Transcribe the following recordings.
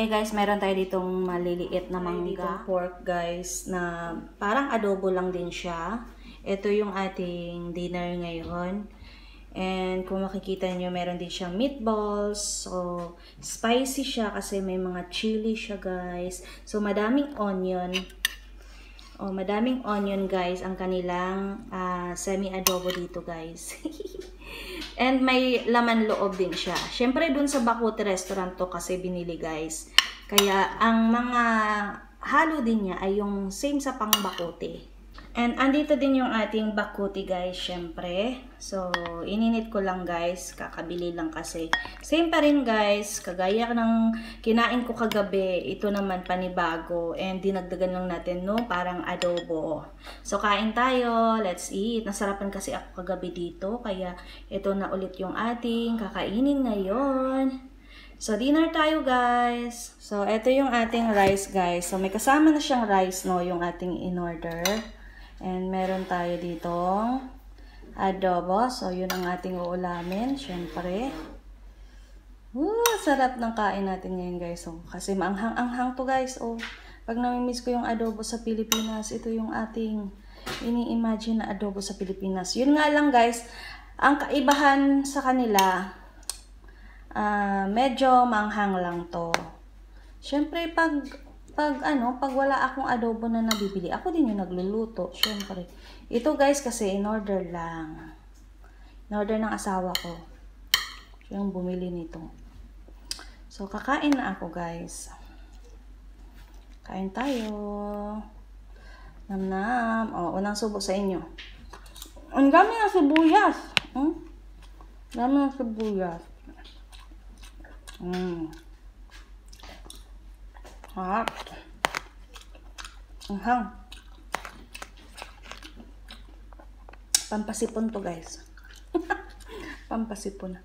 Okay guys, meron tayo ditong maliliit na mangga pork guys na parang adobo lang din siya. Ito yung ating dinner ngayon. And kung makikita nyo, meron din siyang meatballs. So, spicy siya kasi may mga chili siya guys. So, madaming onion. Madaming onion guys ang kanilang semi-adobo dito guys. And may laman loob din siya. Siyempre dun sa Bacote restaurant to kasi binili guys. Kaya ang mga halo din niya ay yung same sa pang Bacote. And andito din yung ating Bacote guys, syempre. So, ininit ko lang guys. Kakabili lang kasi. Same pa rin guys. Kagaya ng kinain ko kagabi. Ito naman panibago. And dinagdagan lang natin no, parang adobo. So, kain tayo. Let's eat. Nasarapan kasi ako kagabi dito. Kaya ito na ulit yung ating kakainin ngayon. So, dinner tayo guys. So, ito yung ating rice guys. So, may kasama na siyang rice no, yung ating in-order. And meron tayo dito adobo. So, yun ang ating uulamin. Siyempre. Sarap ng kain natin ngayon guys. So, kasi maanghang-anghang to guys. Pag namimiss ko yung adobo sa Pilipinas, ito yung ating ini-imagine na adobo sa Pilipinas. Yun nga lang guys, ang kaibahan sa kanila, medyo manghang lang to. Siyempre, pag wala akong adobo na nabibili, ako din yung nagluluto, syempre. Ito guys, kasi in-order lang. In-order ng asawa ko. Siya yung bumili nito. So, kakain na ako guys. Kain tayo. Nam-nam. Unang subo sa inyo. Ang dami ng sibuyas. Dami ng sibuyas. Harap. Anghang. Pampasipon to guys. Pampasipon.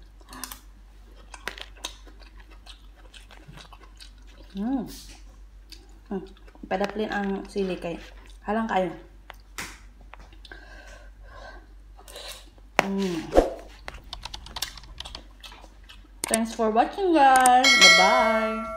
Padaplin ang sili kay. Halang kayo. Thanks for watching guys. Bye-bye.